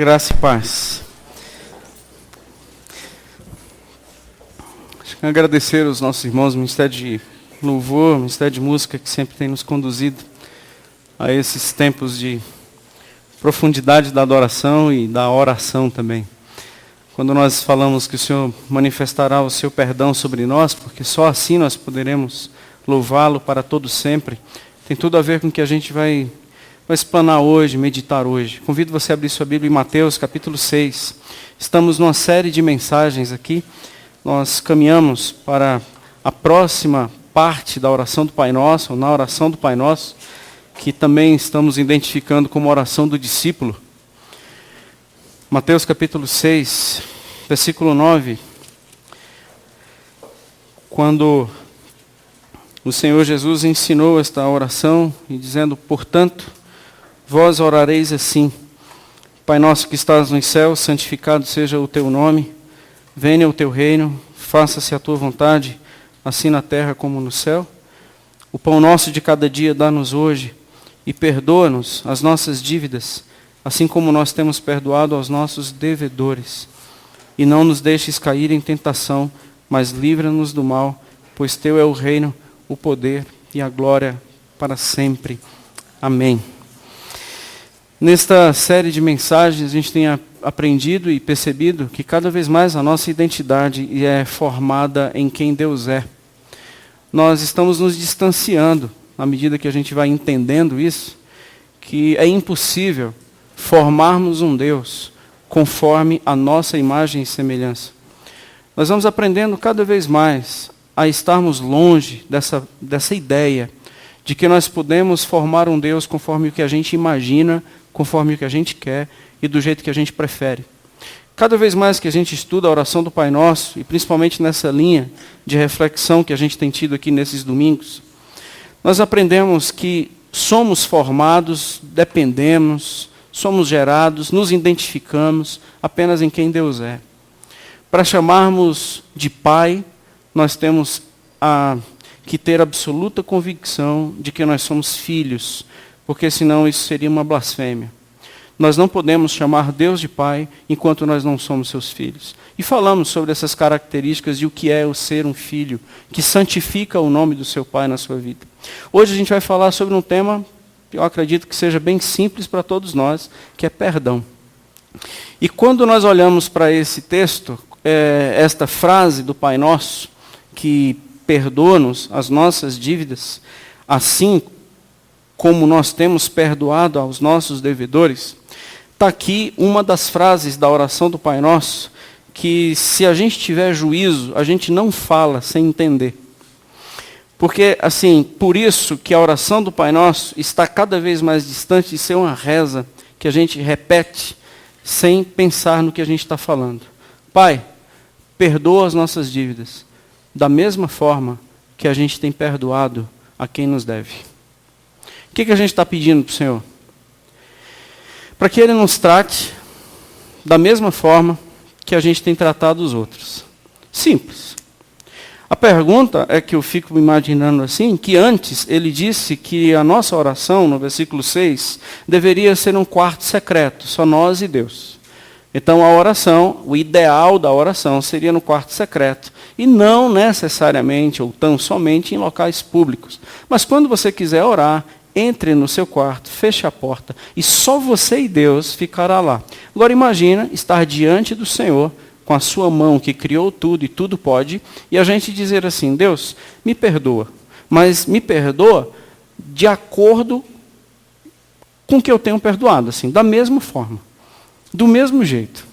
Graça e paz. Acho que agradecer aos nossos irmãos do Ministério de Louvor, Ministério de Música, que sempre tem nos conduzido a esses tempos de profundidade da adoração e da oração também. Quando nós falamos que o Senhor manifestará o seu perdão sobre nós, porque só assim nós poderemos louvá-lo para todo sempre, tem tudo a ver com o que a gente vai explanar hoje, meditar hoje. Convido você a abrir sua Bíblia em Mateus, capítulo 6. Estamos numa série de mensagens aqui. Nós caminhamos para a próxima parte da oração do Pai Nosso, ou na oração do Pai Nosso, que também estamos identificando como oração do discípulo. Mateus, capítulo 6, versículo 9. Quando o Senhor Jesus ensinou esta oração, e dizendo, portanto, vós orareis assim: Pai nosso que estás nos céus, santificado seja o teu nome, venha o teu reino, faça-se a tua vontade, assim na terra como no céu. O pão nosso de cada dia dá-nos hoje, e perdoa-nos as nossas dívidas, assim como nós temos perdoado aos nossos devedores. E não nos deixes cair em tentação, mas livra-nos do mal, pois teu é o reino, o poder e a glória para sempre. Amém. Nesta série de mensagens, a gente tem aprendido e percebido que cada vez mais a nossa identidade é formada em quem Deus é. Nós estamos nos distanciando, à medida que a gente vai entendendo isso, que é impossível formarmos um Deus conforme a nossa imagem e semelhança. Nós vamos aprendendo cada vez mais a estarmos longe dessa ideia de que nós podemos formar um Deus conforme o que a gente imagina, conforme o que a gente quer e do jeito que a gente prefere. Cada vez mais que a gente estuda a oração do Pai Nosso, e principalmente nessa linha de reflexão que a gente tem tido aqui nesses domingos, nós aprendemos que somos formados, dependemos, somos gerados, nos identificamos apenas em quem Deus é. Para chamarmos de Pai, nós temos que ter absoluta convicção de que nós somos filhos, porque senão isso seria uma blasfêmia. Nós não podemos chamar Deus de Pai enquanto nós não somos seus filhos. E falamos sobre essas características de o que é o ser um filho, que santifica o nome do seu Pai na sua vida. Hoje a gente vai falar sobre um tema que eu acredito que seja bem simples para todos nós, que é perdão. E quando nós olhamos para esse texto, esta frase do Pai Nosso, que perdoa-nos as nossas dívidas, assim como nós temos perdoado aos nossos devedores, está aqui uma das frases da oração do Pai Nosso, que se a gente tiver juízo, a gente não fala sem entender. Porque, assim, por isso que a oração do Pai Nosso está cada vez mais distante de ser uma reza que a gente repete sem pensar no que a gente está falando. Pai, perdoa as nossas dívidas, da mesma forma que a gente tem perdoado a quem nos deve. O que a gente está pedindo para o Senhor? Para que Ele nos trate da mesma forma que a gente tem tratado os outros. Simples. A pergunta é que eu fico imaginando assim, que antes Ele disse que a nossa oração, no versículo 6, deveria ser um quarto secreto, só nós e Deus. Então a oração, o ideal da oração seria no quarto secreto, e não necessariamente ou tão somente em locais públicos. Mas quando você quiser orar, entre no seu quarto, feche a porta, e só você e Deus ficará lá. Agora imagina estar diante do Senhor, com a sua mão que criou tudo e tudo pode, e a gente dizer assim, Deus, me perdoa, mas me perdoa de acordo com o que eu tenho perdoado, assim, da mesma forma, do mesmo jeito.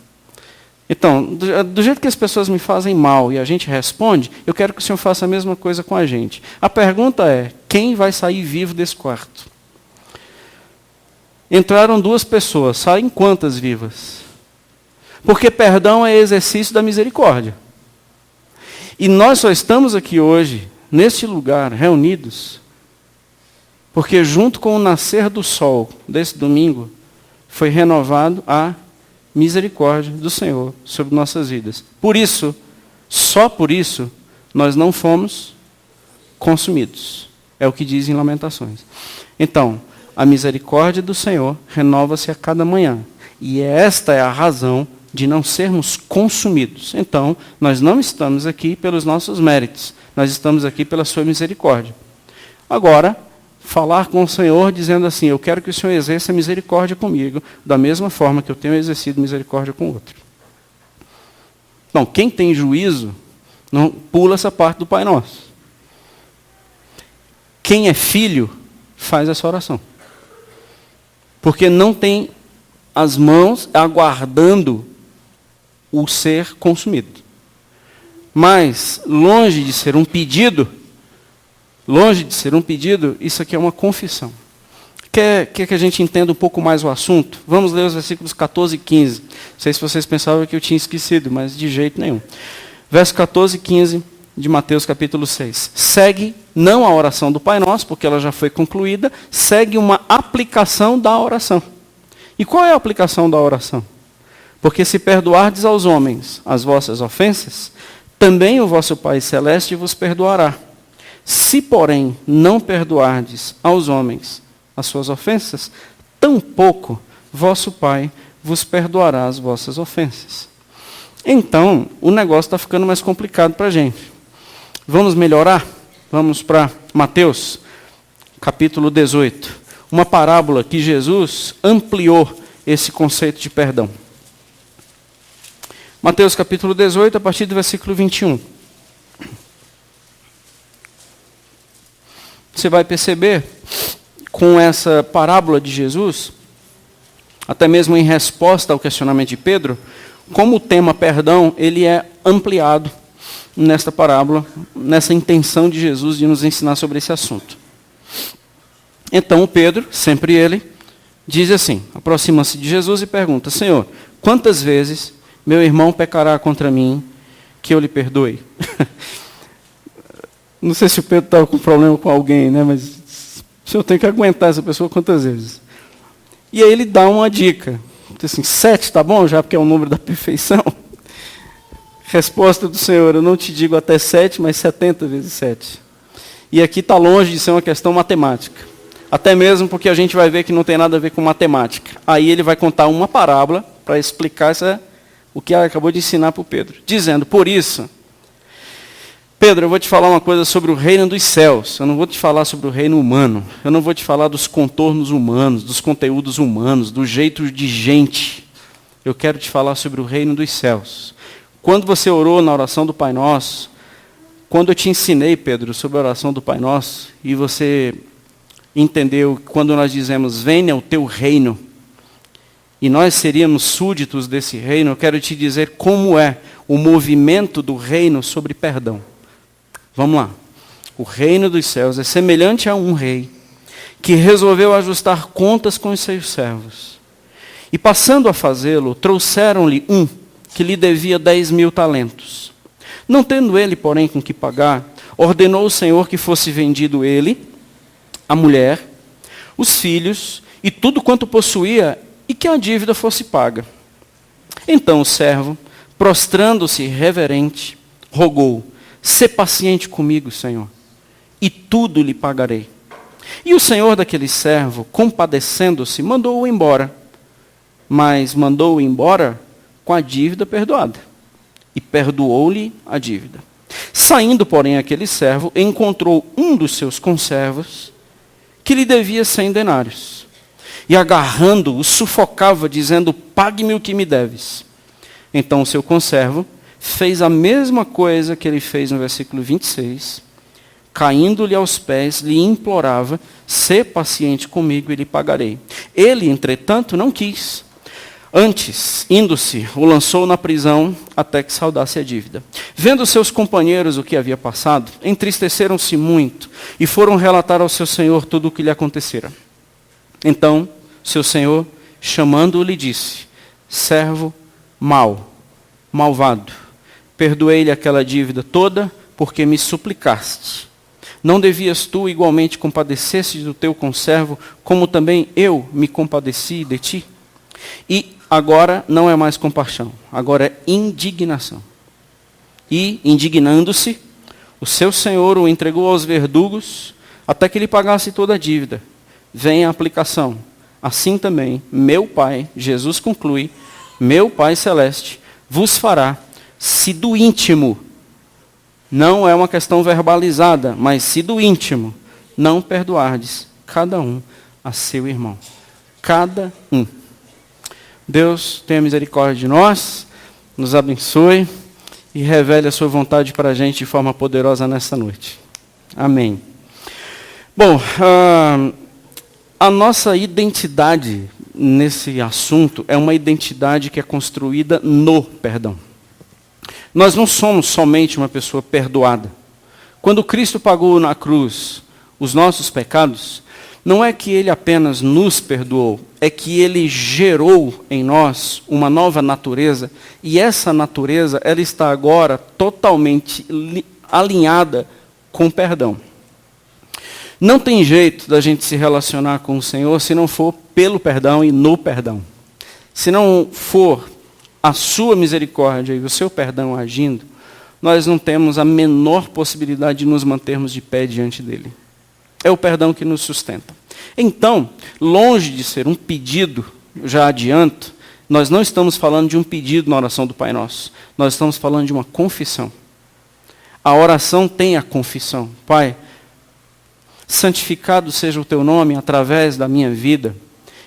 Então, do jeito que as pessoas me fazem mal e a gente responde, eu quero que o Senhor faça a mesma coisa com a gente. A pergunta é, quem vai sair vivo desse quarto? Entraram 2 pessoas, saem quantas vivas? Porque perdão é exercício da misericórdia. E nós só estamos aqui hoje, neste lugar, reunidos, porque junto com o nascer do sol desse domingo, foi renovado a misericórdia do Senhor sobre nossas vidas. Por isso, só por isso, nós não fomos consumidos. É o que diz em Lamentações. Então, a misericórdia do Senhor renova-se a cada manhã. E esta é a razão de não sermos consumidos. Então, nós não estamos aqui pelos nossos méritos, nós estamos aqui pela sua misericórdia. Agora, falar com o Senhor dizendo assim, eu quero que o Senhor exerça misericórdia comigo, da mesma forma que eu tenho exercido misericórdia com o outro. Então, quem tem juízo, não pula essa parte do Pai Nosso. Quem é filho, faz essa oração. Porque não tem as mãos aguardando o ser consumido. Mas, longe de ser um pedido, isso aqui é uma confissão. Quer que a gente entenda um pouco mais o assunto? Vamos ler os versículos 14 e 15. Não sei se vocês pensavam que eu tinha esquecido, mas de jeito nenhum. Verso 14 e 15 de Mateus capítulo 6. Segue, não a oração do Pai Nosso, porque ela já foi concluída, segue uma aplicação da oração. E qual é a aplicação da oração? Porque se perdoardes aos homens as vossas ofensas, também o vosso Pai Celeste vos perdoará. Se, porém, não perdoardes aos homens as suas ofensas, tampouco vosso Pai vos perdoará as vossas ofensas. Então, o negócio está ficando mais complicado para a gente. Vamos melhorar? Vamos para Mateus, capítulo 18. Uma parábola que Jesus ampliou esse conceito de perdão. Mateus, capítulo 18, a partir do versículo 21. Você vai perceber, com essa parábola de Jesus, até mesmo em resposta ao questionamento de Pedro, como o tema perdão, ele é ampliado nesta parábola, nessa intenção de Jesus de nos ensinar sobre esse assunto. Então Pedro, sempre ele, diz assim, aproxima-se de Jesus e pergunta, Senhor, quantas vezes meu irmão pecará contra mim que eu lhe perdoe? Não sei se o Pedro estava com problema com alguém, né? Mas o senhor tem que aguentar essa pessoa quantas vezes? E aí ele dá uma dica. Diz assim, 7 tá bom, já porque é o número da perfeição? Resposta do Senhor, eu não te digo até 7, mas 70 vezes 7. E aqui está longe de ser uma questão matemática. Até mesmo porque a gente vai ver que não tem nada a ver com matemática. Aí ele vai contar uma parábola para explicar o que ela acabou de ensinar para o Pedro. Dizendo, por isso, Pedro, eu vou te falar uma coisa sobre o reino dos céus. Eu não vou te falar sobre o reino humano. Eu não vou te falar dos contornos humanos, dos conteúdos humanos, do jeito de gente. Eu quero te falar sobre o reino dos céus. Quando você orou na oração do Pai Nosso, quando eu te ensinei, Pedro, sobre a oração do Pai Nosso, e você entendeu que quando nós dizemos, venha o teu reino, e nós seríamos súditos desse reino, eu quero te dizer como é o movimento do reino sobre perdão. Vamos lá. O reino dos céus é semelhante a um rei que resolveu ajustar contas com os seus servos. E passando a fazê-lo, trouxeram-lhe um que lhe devia 10.000 talentos. Não tendo ele, porém, com que pagar, ordenou o Senhor que fosse vendido ele, a mulher, os filhos e tudo quanto possuía e que a dívida fosse paga. Então o servo, prostrando-se reverente, rogou, sê paciente comigo, Senhor, e tudo lhe pagarei. E o senhor daquele servo, compadecendo-se, mandou-o embora. Mas mandou-o embora com a dívida perdoada. E perdoou-lhe a dívida. Saindo, porém, aquele servo, encontrou um dos seus conservos, que lhe devia 100 denários. E agarrando-o, sufocava, dizendo, pague-me o que me deves. Então o seu conservo fez a mesma coisa que ele fez no versículo 26, caindo-lhe aos pés, lhe implorava, sê paciente comigo e lhe pagarei. Ele, entretanto, não quis. Antes, indo-se, o lançou na prisão até que saudasse a dívida. Vendo seus companheiros o que havia passado, entristeceram-se muito e foram relatar ao seu senhor tudo o que lhe acontecera. Então, seu senhor, chamando-o, lhe disse, servo mau, malvado, perdoei-lhe aquela dívida toda, porque me suplicaste. Não devias tu igualmente compadecer-se do teu conservo, como também eu me compadeci de ti? E agora não é mais compaixão, agora é indignação. E, indignando-se, o seu senhor o entregou aos verdugos, até que lhe pagasse toda a dívida. Vem a aplicação. assim também meu Pai, Jesus conclui, meu Pai Celeste, vos fará, se do íntimo, não é uma questão verbalizada, mas se do íntimo, não perdoardes cada um a seu irmão. Cada um. Deus tenha misericórdia de nós, nos abençoe e revele a sua vontade para a gente de forma poderosa nessa noite. Amém. Bom, a nossa identidade nesse assunto é uma identidade que é construída no perdão. Nós não somos somente uma pessoa perdoada. Quando Cristo pagou na cruz os nossos pecados, não é que Ele apenas nos perdoou, é que Ele gerou em nós uma nova natureza, e essa natureza, ela está agora totalmente alinhada com o perdão. Não tem jeito da gente se relacionar com o Senhor se não for pelo perdão e no perdão. Se não for a sua misericórdia e o seu perdão agindo, nós não temos a menor possibilidade de nos mantermos de pé diante dele. É o perdão que nos sustenta. Então, longe de ser um pedido, já adianto, nós não estamos falando de um pedido na oração do Pai Nosso. Nós estamos falando de uma confissão. A oração tem a confissão. Pai, santificado seja o teu nome através da minha vida,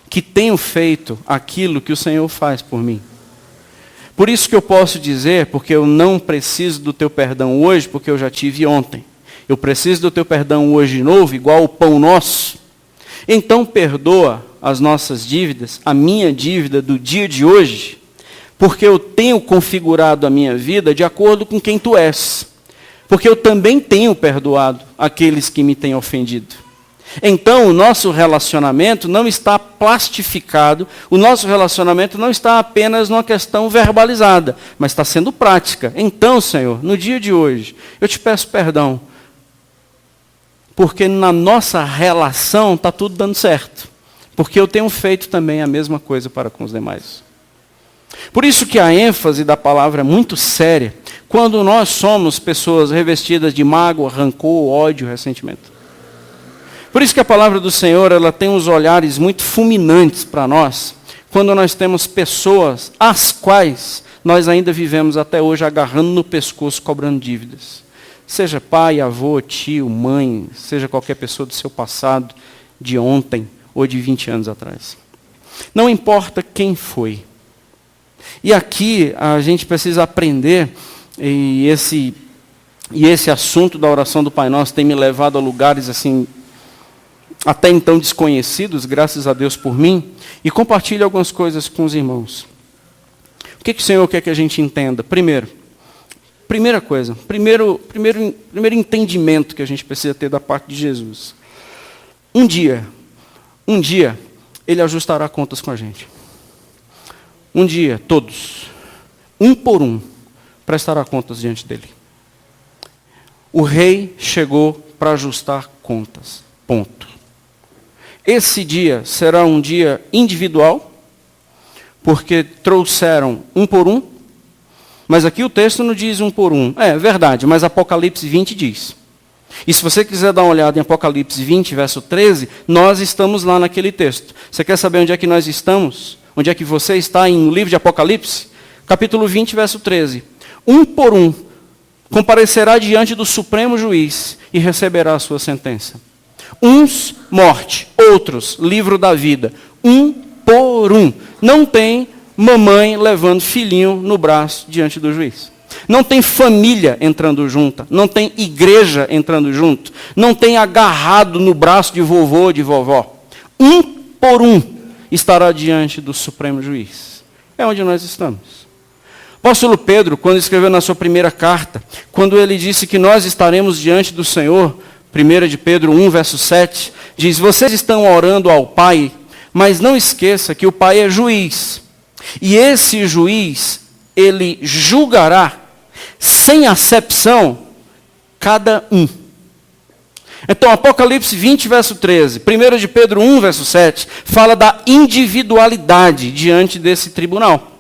que tenho feito aquilo que o Senhor faz por mim. Por isso que eu posso dizer, porque eu não preciso do teu perdão hoje, porque eu já tive ontem. Eu preciso do teu perdão hoje de novo, igual o pão nosso. Então perdoa as nossas dívidas, a minha dívida do dia de hoje, porque eu tenho configurado a minha vida de acordo com quem tu és. Porque eu também tenho perdoado aqueles que me têm ofendido. Então o nosso relacionamento não está plastificado, o nosso relacionamento não está apenas numa questão verbalizada, mas está sendo prática. Então, Senhor, no dia de hoje, eu te peço perdão, porque na nossa relação está tudo dando certo. Porque eu tenho feito também a mesma coisa para com os demais. Por isso que a ênfase da palavra é muito séria, quando nós somos pessoas revestidas de mágoa, rancor, ódio, ressentimento. Por isso que a palavra do Senhor, ela tem uns olhares muito fulminantes para nós, quando nós temos pessoas às quais nós ainda vivemos até hoje agarrando no pescoço, cobrando dívidas. Seja pai, avô, tio, mãe, seja qualquer pessoa do seu passado, de ontem ou de 20 anos atrás. Não importa quem foi. E aqui a gente precisa aprender, e esse assunto da oração do Pai Nosso tem me levado a lugares assim, até então desconhecidos, graças a Deus por mim, e compartilho algumas coisas com os irmãos. O que o Senhor quer que a gente entenda? Primeira coisa, primeiro entendimento que a gente precisa ter da parte de Jesus. Um dia, Ele ajustará contas com a gente. Um dia, todos, um por um, prestará contas diante dele. O rei chegou para ajustar contas. Ponto. Esse dia será um dia individual, porque trouxeram um por um, mas aqui o texto não diz um por um. É verdade, mas Apocalipse 20 diz. E se você quiser dar uma olhada em Apocalipse 20, verso 13, nós estamos lá naquele texto. Você quer saber onde é que nós estamos? Onde é que você está no livro de Apocalipse? Capítulo 20, verso 13. Um por um comparecerá diante do Supremo Juiz e receberá a sua sentença. Uns, morte, outros, livro da vida. Um por um. Não tem mamãe levando filhinho no braço diante do juiz. Não tem família entrando junta. Não tem igreja entrando junto. Não tem agarrado no braço de vovô ou de vovó. Um por um estará diante do Supremo Juiz. É onde nós estamos. O apóstolo Pedro, quando escreveu na sua primeira carta, quando ele disse que nós estaremos diante do Senhor, 1 de Pedro 1, verso 7, diz, vocês estão orando ao Pai, mas não esqueça que o Pai é juiz. E esse juiz, ele julgará, sem acepção, cada um. Então, Apocalipse 20, verso 13, 1 de Pedro 1, verso 7, fala da individualidade diante desse tribunal.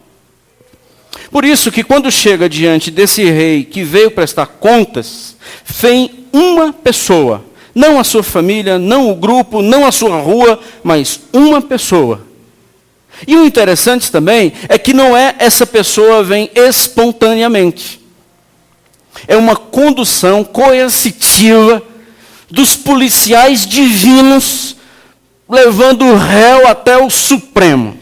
Por isso que quando chega diante desse rei que veio prestar contas, vem uma pessoa. Não a sua família, não o grupo, não a sua rua, mas uma pessoa. E o interessante também é que não é essa pessoa vem espontaneamente. É uma condução coercitiva dos policiais divinos levando o réu até o Supremo.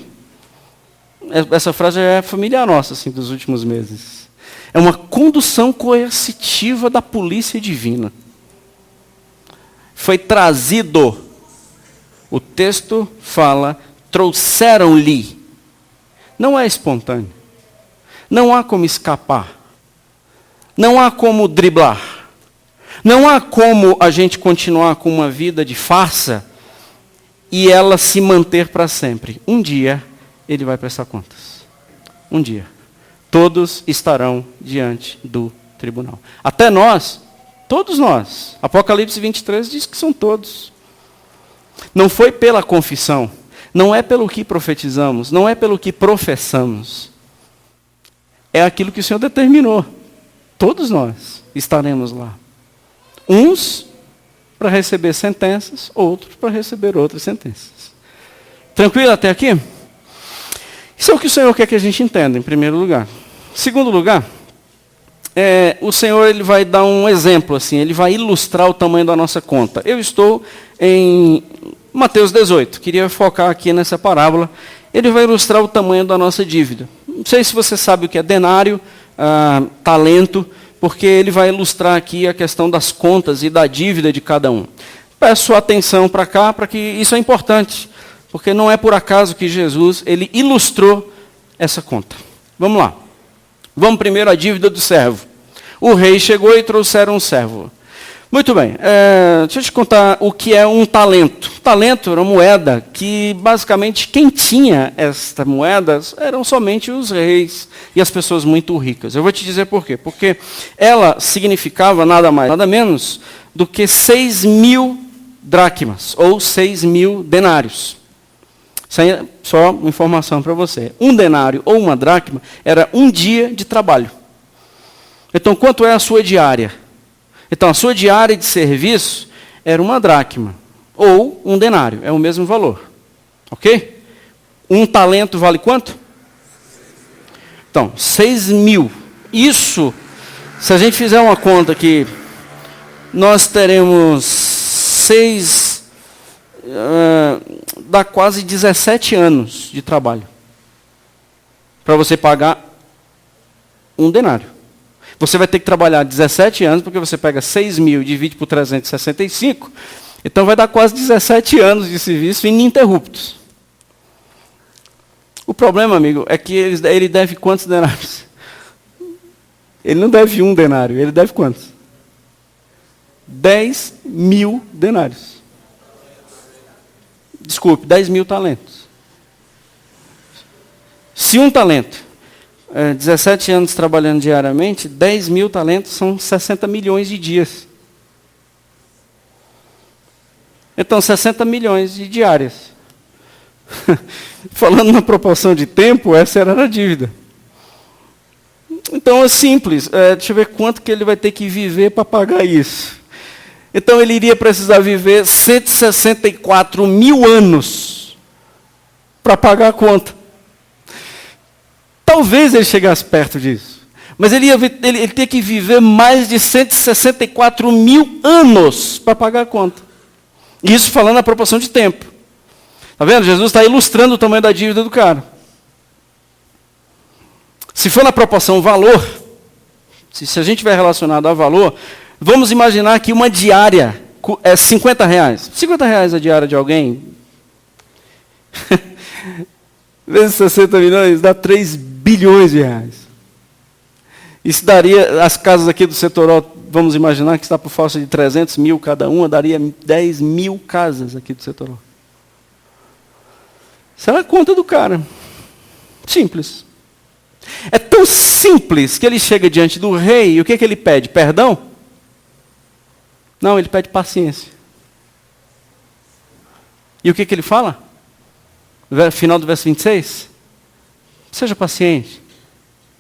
Essa frase é familiar nossa, assim, dos últimos meses. É uma condução coercitiva da polícia divina. Foi trazido. O texto fala, trouxeram-lhe. Não é espontâneo. Não há como escapar. Não há como driblar. Não há como a gente continuar com uma vida de farsa e ela se manter para sempre. Um dia, ele vai prestar contas. Um dia. Todos estarão diante do tribunal. Até nós, todos nós. Apocalipse 23 diz que são todos. Não foi pela confissão. Não é pelo que profetizamos. Não é pelo que professamos. É aquilo que o Senhor determinou. Todos nós estaremos lá. Uns para receber sentenças, outros para receber outras sentenças. Tranquilo até aqui? Isso é o que o Senhor quer que a gente entenda, em primeiro lugar. Em segundo lugar, o Senhor ele vai dar um exemplo, assim, ele vai ilustrar o tamanho da nossa conta. Eu estou em Mateus 18, queria focar aqui nessa parábola. Ele vai ilustrar o tamanho da nossa dívida. Não sei se você sabe o que é denário, talento, porque ele vai ilustrar aqui a questão das contas e da dívida de cada um. Peço atenção para cá, para que isso é importante, porque não é por acaso que Jesus ele ilustrou essa conta. Vamos lá. Vamos primeiro à dívida do servo. O rei chegou e trouxeram um servo. Muito bem, deixa eu te contar o que é um talento. Talento era uma moeda que, basicamente, quem tinha esta moeda eram somente os reis e as pessoas muito ricas. Eu vou te dizer por quê. Porque ela significava nada mais, nada menos do que 6.000 dracmas, ou 6.000 denários. Isso aí é só uma informação para você. Um denário ou uma dracma era um dia de trabalho. Então, quanto é a sua diária? Então, a sua diária de serviço era uma dracma, ou um denário, é o mesmo valor. Ok? Um talento vale quanto? Então, 6.000. Isso, se a gente fizer uma conta aqui, nós teremos dá quase 17 anos de trabalho para você pagar um denário. Você vai ter que trabalhar 17 anos, porque você pega 6.000 e divide por 365, então vai dar quase 17 anos de serviço ininterruptos. O problema, amigo, é que ele deve quantos denários? Ele não deve um denário, ele deve quantos? 10.000 denários. Desculpe, 10.000 talentos. Se um talento 17 anos trabalhando diariamente, 10.000 talentos são 60 milhões de dias. Então, 60 milhões de diárias. Falando na proporção de tempo, essa era a dívida. Então, é simples. Deixa eu ver quanto que ele vai ter que viver para pagar isso. Então, ele iria precisar viver 164.000 anos para pagar a conta. Talvez ele chegasse perto disso. Mas ele teria que viver mais de 164.000 anos para pagar a conta. Isso falando na proporção de tempo. Está vendo? Jesus está ilustrando o tamanho da dívida do cara. Se for na proporção valor, se a gente tiver relacionado a valor, vamos imaginar que uma diária é R$50. R$50 a diária de alguém, vezes 60 milhões, dá 3 bilhões de reais. Isso daria, as casas aqui do Setoró, vamos imaginar que está por força de 300 mil cada uma, daria 10.000 casas aqui do Setoró. Essa é a conta do cara. Simples. É tão simples que ele chega diante do rei e o que ele pede? Perdão? Não, ele pede paciência. E o que ele fala? Final do verso 26. Seja paciente,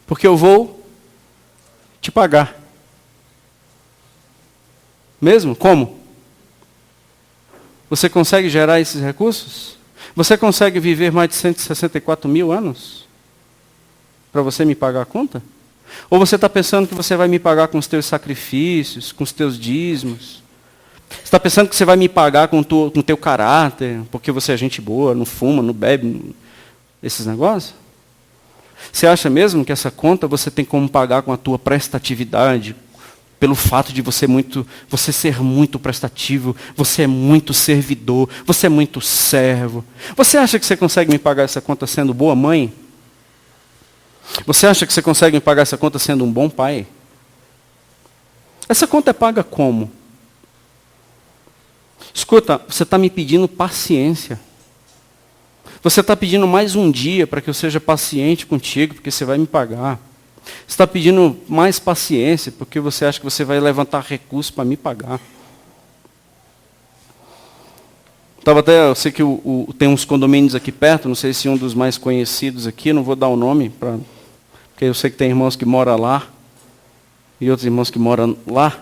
porque eu vou te pagar. Mesmo? Como? Você consegue gerar esses recursos? Você consegue viver mais de 164 mil anos? Para você me pagar a conta? Ou você está pensando que você vai me pagar com os teus sacrifícios, com os teus dízimos? Você está pensando que você vai me pagar com o teu caráter, porque você é gente boa, não fuma, não bebe, esses negócios? Você acha mesmo que essa conta você tem como pagar com a tua prestatividade, pelo fato de você ser muito prestativo, você é muito servidor, você é muito servo? Você acha que você consegue me pagar essa conta sendo boa mãe? Você acha que você consegue me pagar essa conta sendo um bom pai? Essa conta é paga como? Escuta, você está me pedindo paciência. Você está pedindo mais um dia para que eu seja paciente contigo, porque você vai me pagar. Você está pedindo mais paciência, porque você acha que você vai levantar recursos para me pagar. Eu sei que tem uns condomínios aqui perto, não sei se um dos mais conhecidos aqui, não vou dar o nome, porque eu sei que tem irmãos que moram lá, e outros irmãos que moram lá.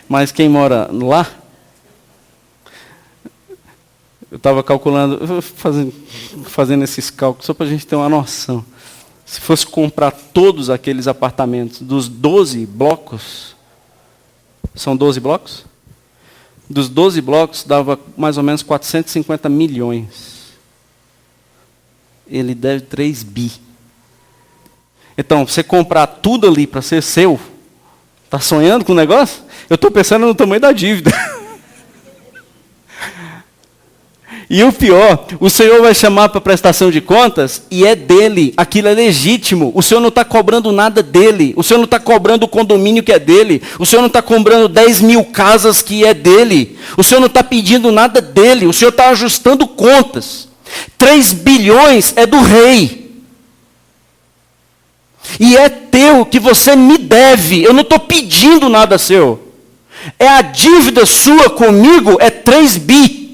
Mas quem mora lá, eu estava calculando, fazendo esses cálculos, só para a gente ter uma noção. Se fosse comprar todos aqueles apartamentos dos 12 blocos, são 12 blocos? Dos 12 blocos dava mais ou menos 450 milhões. Ele deve 3 bi. Então, você comprar tudo ali para ser seu, está sonhando com o negócio? Eu estou pensando no tamanho da dívida. E o pior, o Senhor vai chamar para prestação de contas e é dele, aquilo é legítimo. O Senhor não está cobrando nada dele. O Senhor não está cobrando o condomínio que é dele. O Senhor não está cobrando 10 mil casas que é dele. O Senhor não está pedindo nada dele. O Senhor está ajustando contas. 3 bilhões é do rei. E é teu, que você me deve. Eu não estou pedindo nada seu. É a dívida sua comigo, é 3 bi.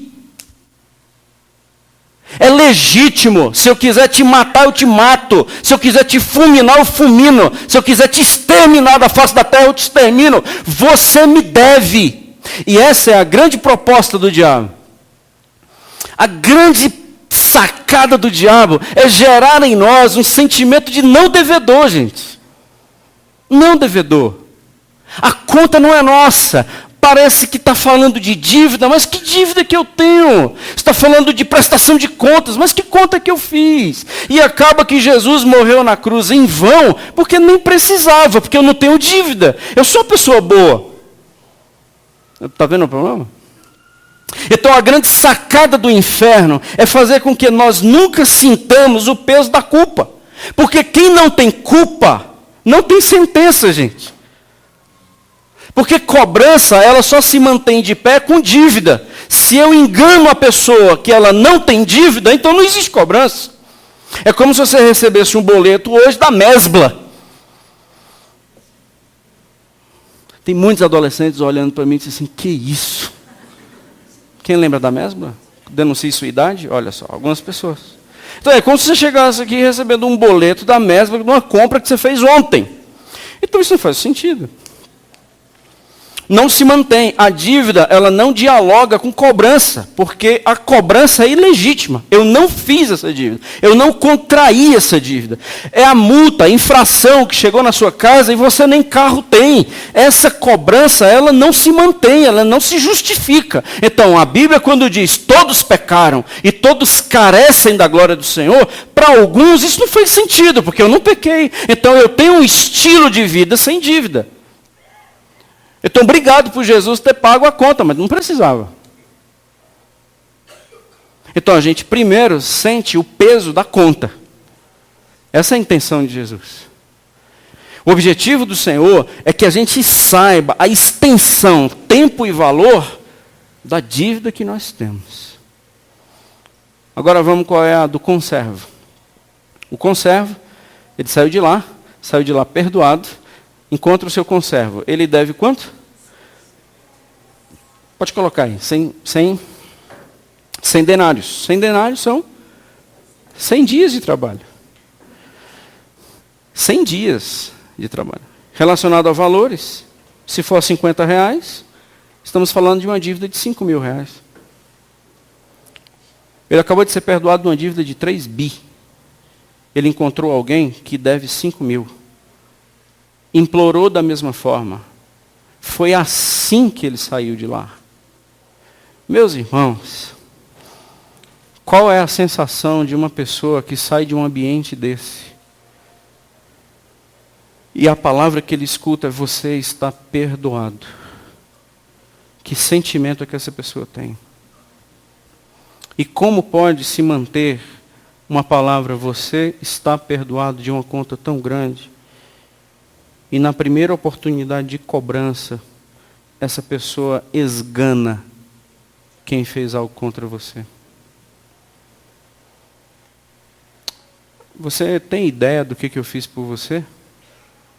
É legítimo. Se eu quiser te matar, eu te mato. Se eu quiser te fulminar, eu fulmino. Se eu quiser te exterminar da face da terra, eu te extermino. Você me deve. E essa é a grande proposta do diabo. A grande sacada do diabo é gerar em nós um sentimento de não devedor, gente. Não devedor. A conta não é nossa. Parece que está falando de dívida, mas que dívida que eu tenho? Está falando de prestação de contas, mas que conta que eu fiz? E acaba que Jesus morreu na cruz em vão, porque nem precisava, porque eu não tenho dívida. Eu sou uma pessoa boa. Está vendo o problema? Então a grande sacada do inferno é fazer com que nós nunca sintamos o peso da culpa. Porque quem não tem culpa, não tem sentença, gente. Porque cobrança, ela só se mantém de pé com dívida. Se eu engano a pessoa que ela não tem dívida, então não existe cobrança. É como se você recebesse um boleto hoje da Mesbla. Tem muitos adolescentes olhando para mim e dizem assim, que isso? Quem lembra da Mesbla? Denuncie sua idade? Olha só, algumas pessoas. Então é como se você chegasse aqui recebendo um boleto da Mesbla de uma compra que você fez ontem. Então isso não faz sentido. Não se mantém. A dívida, ela não dialoga com cobrança, porque a cobrança é ilegítima. Eu não fiz essa dívida. Eu não contraí essa dívida. É a multa, a infração que chegou na sua casa e você nem carro tem. Essa cobrança, ela não se mantém, ela não se justifica. Então, a Bíblia, quando diz todos pecaram e todos carecem da glória do Senhor, para alguns isso não faz sentido, porque eu não pequei. Então, eu tenho um estilo de vida sem dívida. Então, obrigado por Jesus ter pago a conta, mas não precisava. Então, a gente primeiro sente o peso da conta. Essa é a intenção de Jesus. O objetivo do Senhor é que a gente saiba a extensão, tempo e valor da dívida que nós temos. Agora vamos qual é a do conservo. O conservo, ele saiu de lá perdoado, encontra o seu conservo. Ele deve quanto? Pode colocar aí. 100 denários. 100 denários são 100 dias de trabalho. 100 dias de trabalho. Relacionado a valores, se for R$50, Estamos falando de uma dívida de 5 mil reais. Ele acabou de ser perdoado de uma dívida de 3 bi. Ele encontrou alguém que deve 5 mil. Implorou da mesma forma. Foi assim que ele saiu de lá. Meus irmãos, qual é a sensação de uma pessoa que sai de um ambiente desse? E a palavra que ele escuta é: você está perdoado. Que sentimento é que essa pessoa tem? E como pode se manter uma palavra, você está perdoado, de uma conta tão grande, e na primeira oportunidade de cobrança, essa pessoa esgana quem fez algo contra você? Você tem ideia do que eu fiz por você?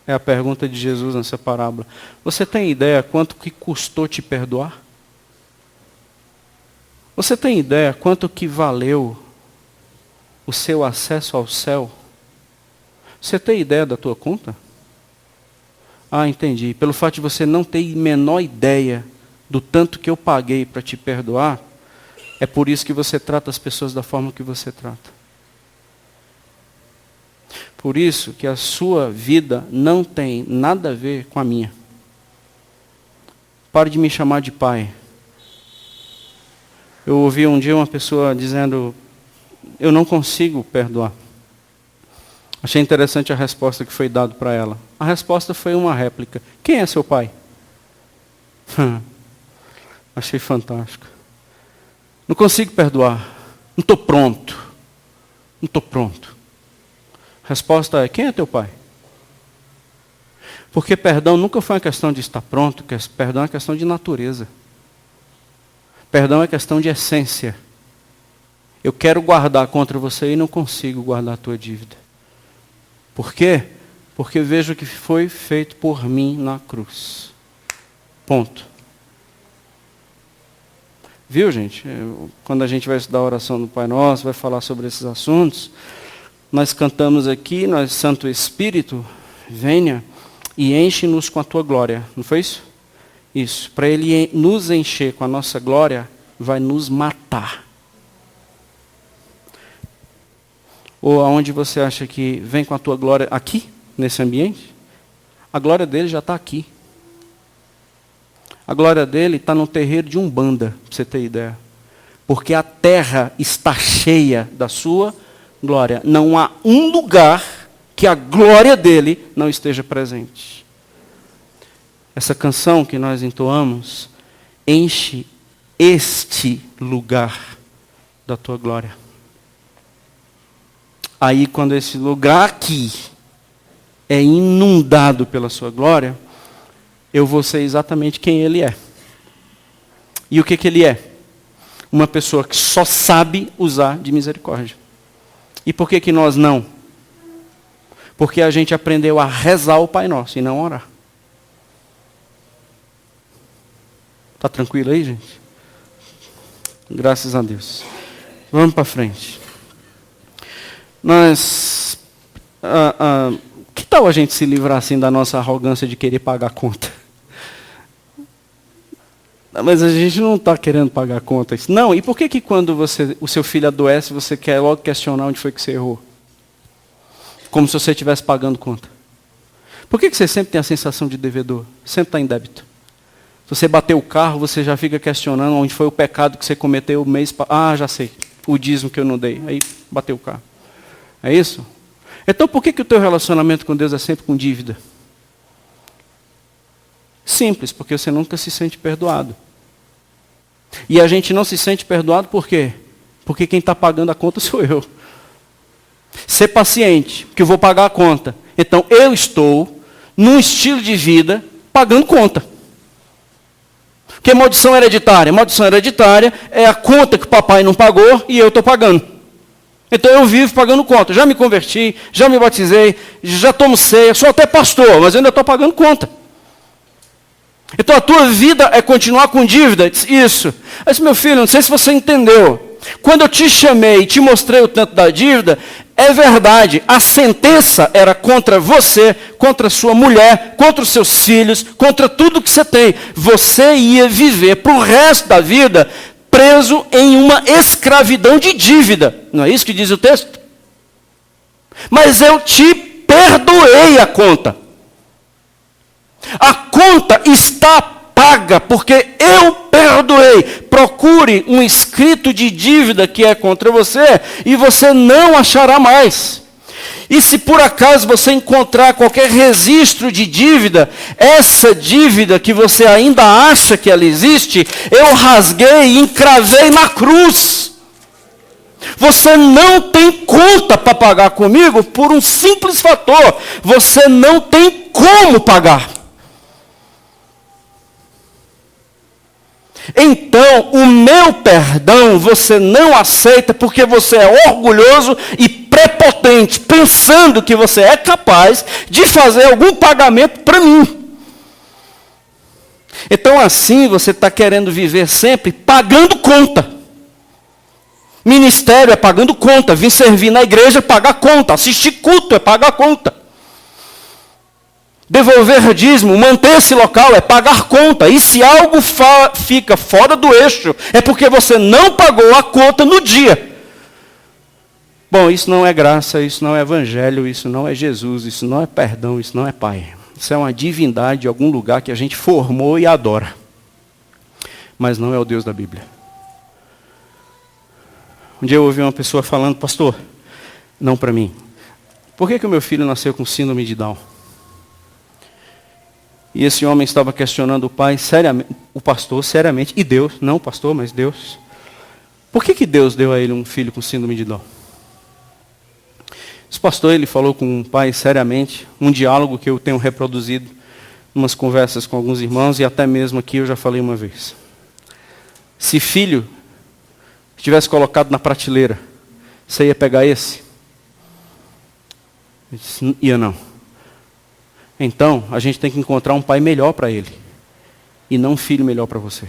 É a pergunta de Jesus nessa parábola. Você tem ideia quanto que custou te perdoar? Você tem ideia quanto que valeu o seu acesso ao céu? Você tem ideia da tua conta? Ah, entendi. Pelo fato de você não ter menor ideia do tanto que eu paguei para te perdoar, é por isso que você trata as pessoas da forma que você trata. Por isso que a sua vida não tem nada a ver com a minha. Pare de me chamar de pai. Eu ouvi um dia uma pessoa dizendo: eu não consigo perdoar. Achei interessante a resposta que foi dada para ela. A resposta foi uma réplica: quem é seu pai? Achei fantástico. Não consigo perdoar. Não estou pronto. Não estou pronto. A resposta é: quem é teu pai? Porque perdão nunca foi uma questão de estar pronto, perdão é uma questão de natureza. Perdão é questão de essência. Eu quero guardar contra você e não consigo guardar a tua dívida. Por quê? Porque vejo o que foi feito por mim na cruz. Ponto. Viu, gente? Quando a gente vai estudar a oração do Pai Nosso, vai falar sobre esses assuntos, nós cantamos aqui: nós, Santo Espírito, venha e enche-nos com a tua glória. Não foi isso? Isso. Para Ele nos encher com a nossa glória, vai nos matar. Ou aonde você acha que vem com a tua glória? Aqui, nesse ambiente? A glória dele já está aqui. A glória dele está no terreiro de Umbanda, para você ter ideia. Porque a terra está cheia da sua glória. Não há um lugar que a glória dele não esteja presente. Essa canção que nós entoamos enche este lugar da tua glória. Aí, quando esse lugar aqui é inundado pela sua glória, eu vou ser exatamente quem ele é. E o que ele é? Uma pessoa que só sabe usar de misericórdia. E por que nós não? Porque a gente aprendeu a rezar o Pai Nosso e não orar. Está tranquilo aí, gente? Graças a Deus. Vamos para frente. Que tal a gente se livrar assim da nossa arrogância de querer pagar a conta? Mas a gente não está querendo pagar contas. Não, e por que quando o seu filho adoece, você quer logo questionar onde foi que você errou? Como se você estivesse pagando conta. Por que você sempre tem a sensação de devedor? Sempre está em débito. Se você bater o carro, você já fica questionando onde foi o pecado que você cometeu o mês... Ah, já sei. O dízimo que eu não dei. Aí bateu o carro. É isso? Então por que o teu relacionamento com Deus é sempre com dívida? Simples, porque você nunca se sente perdoado. E a gente não se sente perdoado por quê? Porque quem está pagando a conta sou eu. Ser paciente, que eu vou pagar a conta. Então eu estou num estilo de vida pagando conta. Porque maldição hereditária? Maldição hereditária é a conta que o papai não pagou e eu estou pagando. Então eu vivo pagando conta. Já me converti, já me batizei, já tomo ceia, sou até pastor, mas eu ainda estou pagando conta. Então a tua vida é continuar com dívida? Isso. Mas meu filho, não sei se você entendeu. Quando eu te chamei e te mostrei o tanto da dívida, É verdade, a sentença era contra você, contra sua mulher, contra os seus filhos, contra tudo que você tem. Você ia viver para o resto da vida preso em uma escravidão de dívida. Não é isso que diz o texto? Mas eu te perdoei a conta. A conta está paga, porque eu perdoei. Procure um escrito de dívida que é contra você e você não achará mais. E se por acaso você encontrar qualquer registro de dívida, essa dívida que você ainda acha que ela existe, eu rasguei e encravei na cruz. Você não tem conta para pagar comigo por um simples fator: você não tem como pagar. Então, o meu perdão você não aceita porque você é orgulhoso e prepotente, pensando que você é capaz de fazer algum pagamento para mim. Então, assim, você está querendo viver sempre pagando conta. Ministério é pagando conta, vir servir na igreja é pagar conta, assistir culto é pagar conta. Devolver dízimo, manter esse local é pagar conta. E se algo fica fora do eixo, é porque você não pagou a conta no dia. Bom, isso não é graça, isso não é evangelho, isso não é Jesus, isso não é perdão, isso não é Pai. Isso é uma divindade de algum lugar que a gente formou e adora. Mas não é o Deus da Bíblia. Um dia eu ouvi uma pessoa falando: pastor, não para mim, por que o meu filho nasceu com síndrome de Down? E esse homem estava questionando o pai seriamente, o pastor seriamente, e Deus, não o pastor, mas Deus. Por que Deus deu a ele um filho com síndrome de Down? Esse pastor, ele falou com o pai seriamente, um diálogo que eu tenho reproduzido, umas conversas com alguns irmãos, e até mesmo aqui eu já falei uma vez. Se filho tivesse colocado na prateleira, você ia pegar esse? Eu disse, ia não. Então, a gente tem que encontrar um pai melhor para ele. E não um filho melhor para você.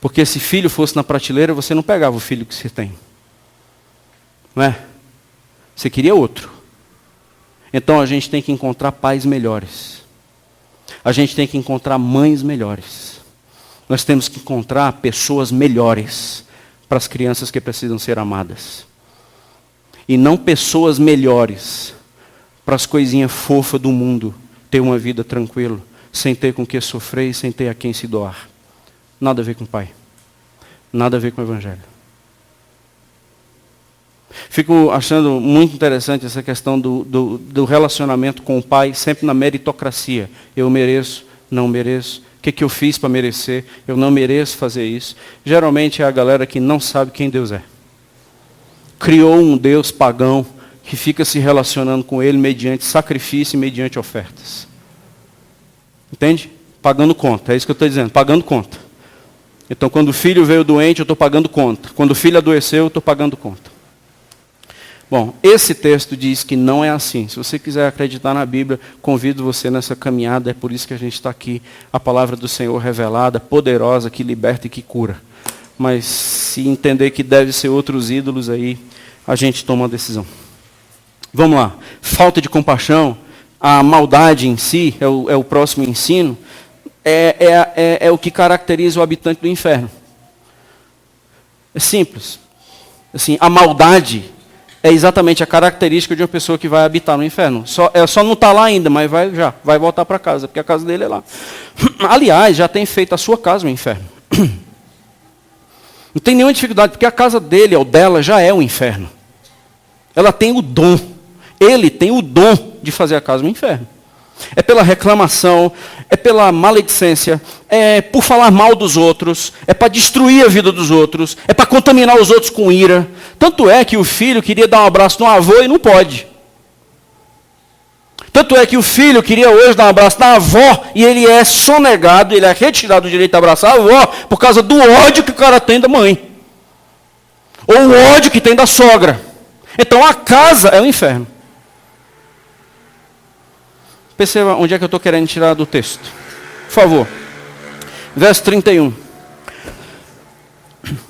Porque se filho fosse na prateleira, você não pegava o filho que você tem. Não é? Você queria outro. Então, a gente tem que encontrar pais melhores. A gente tem que encontrar mães melhores. Nós temos que encontrar pessoas melhores para as crianças que precisam ser amadas. E não pessoas melhores para as coisinhas fofas do mundo ter uma vida tranquila, sem ter com que sofrer e sem ter a quem se doar. Nada a ver com o Pai. Nada a ver com o Evangelho. Fico achando muito interessante essa questão do relacionamento com o Pai, sempre na meritocracia. Eu mereço, não mereço. O que eu fiz para merecer? Eu não mereço fazer isso. Geralmente é a galera que não sabe quem Deus é. Criou um Deus pagão que fica se relacionando com ele mediante sacrifício e mediante ofertas. Entende? Pagando conta, é isso que eu estou dizendo, pagando conta. Então, quando o filho veio doente, eu estou pagando conta. Quando o filho adoeceu, eu estou pagando conta. Bom, esse texto diz que não é assim. Se você quiser acreditar na Bíblia, convido você nessa caminhada, é por isso que a gente está aqui. A palavra do Senhor revelada, poderosa, que liberta e que cura. Mas se entender que deve ser outros ídolos aí, a gente toma uma decisão. Vamos lá. Falta de compaixão, a maldade em si, é o próximo ensino, é o que caracteriza o habitante do inferno. É simples. Assim, a maldade é exatamente a característica de uma pessoa que vai habitar no inferno. Só não está lá ainda, mas vai voltar para casa, porque a casa dele é lá. Aliás, já tem feito a sua casa o inferno. Não tem nenhuma dificuldade, porque a casa dele ou dela já é o inferno. Ela tem o dom. Ele tem o dom de fazer a casa no inferno. É pela reclamação, é pela maledicência, é por falar mal dos outros, é para destruir a vida dos outros, é para contaminar os outros com ira. Tanto é que o filho queria dar um abraço no avô e não pode. Tanto é que o filho queria hoje dar um abraço na avó e ele é sonegado, ele é retirado do direito de abraçar a avó por causa do ódio que o cara tem da mãe. Ou o ódio que tem da sogra. Então a casa é o inferno. Perceba onde é que eu estou querendo tirar do texto. Por favor. Verso 31.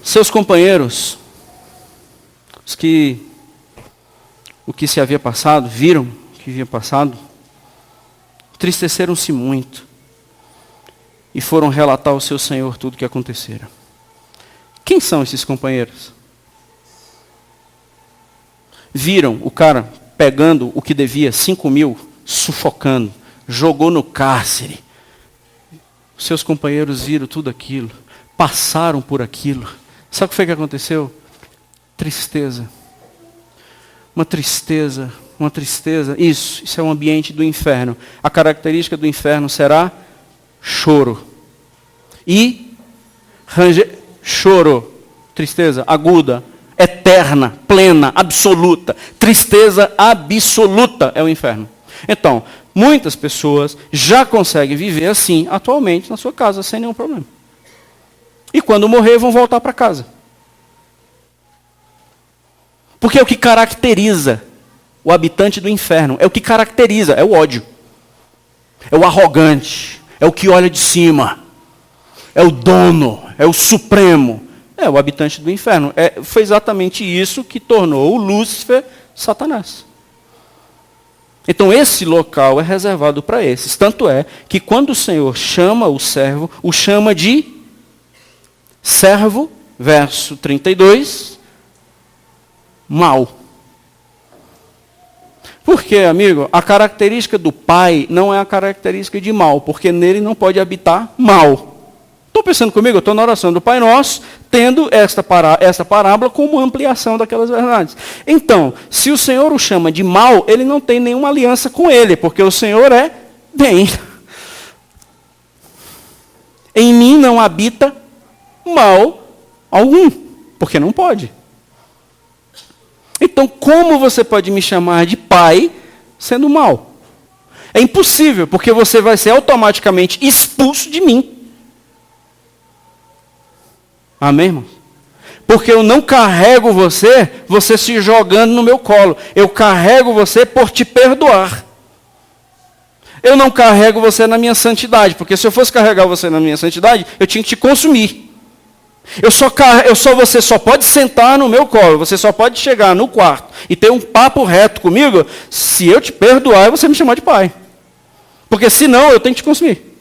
Seus companheiros, os que o que se havia passado, viram o que havia passado, entristeceram-se muito e foram relatar ao seu senhor tudo o que acontecera. Quem são esses companheiros? Viram o cara pegando o que devia, 5.000, sufocando, jogou no cárcere. Seus companheiros viram tudo aquilo, passaram por aquilo. Sabe o que foi que aconteceu? Tristeza. Uma tristeza, uma tristeza. Isso é um ambiente do inferno. A característica do inferno será choro. E choro, tristeza aguda, eterna, plena, absoluta. Tristeza absoluta é o inferno. Então, muitas pessoas já conseguem viver assim atualmente na sua casa, sem nenhum problema. E quando morrer, vão voltar para casa. Porque é o que caracteriza o habitante do inferno. É o que caracteriza, é o ódio. É o arrogante. É o que olha de cima. É o dono. É o supremo. É o habitante do inferno. Foi exatamente isso que tornou o Lúcifer Satanás. Então esse local é reservado para esses. Tanto é que quando o Senhor chama o servo, o chama de servo, verso 32, mal. Porque, amigo, a característica do Pai não é a característica de mal, porque nele não pode habitar mal. Estou pensando comigo? Eu estou na oração do Pai Nosso, tendo esta parábola como ampliação daquelas verdades. Então, se o Senhor o chama de mal, ele não tem nenhuma aliança com ele, porque o Senhor é bem. Em mim não habita mal algum, porque não pode. Então, como você pode me chamar de pai sendo mal? É impossível, porque você vai ser automaticamente expulso de mim. Amém, irmãos? Porque eu não carrego você se jogando no meu colo. Eu carrego você por te perdoar. Eu não carrego você na minha santidade, porque se eu fosse carregar você na minha santidade, eu tinha que te consumir. Você só pode sentar no meu colo, você só pode chegar no quarto e ter um papo reto comigo, se eu te perdoar e você me chamar de pai. Porque senão eu tenho que te consumir.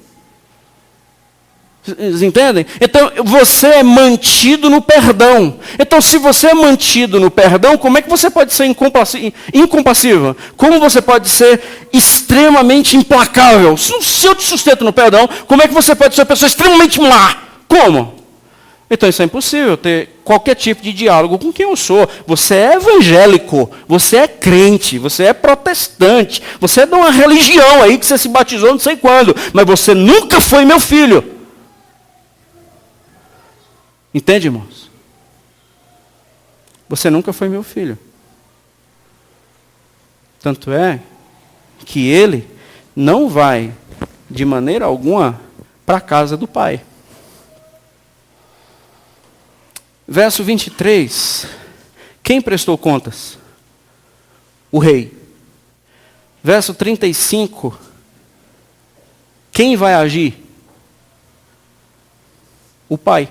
Vocês entendem? Então, você é mantido no perdão. Então, se você é mantido no perdão, como é que você pode ser incompassível? Como você pode ser extremamente implacável? Se eu te sustento no perdão, como é que você pode ser uma pessoa extremamente má? Como? Então isso é impossível, ter qualquer tipo de diálogo com quem eu sou. Você é evangélico, você é crente, você é protestante, você é de uma religião aí que você se batizou não sei quando, mas você nunca foi meu filho. Entende, irmãos? Você nunca foi meu filho. Tanto é que ele não vai, de maneira alguma, para a casa do pai. Verso 23. Quem prestou contas? O rei. Verso 35. Quem vai agir? O pai.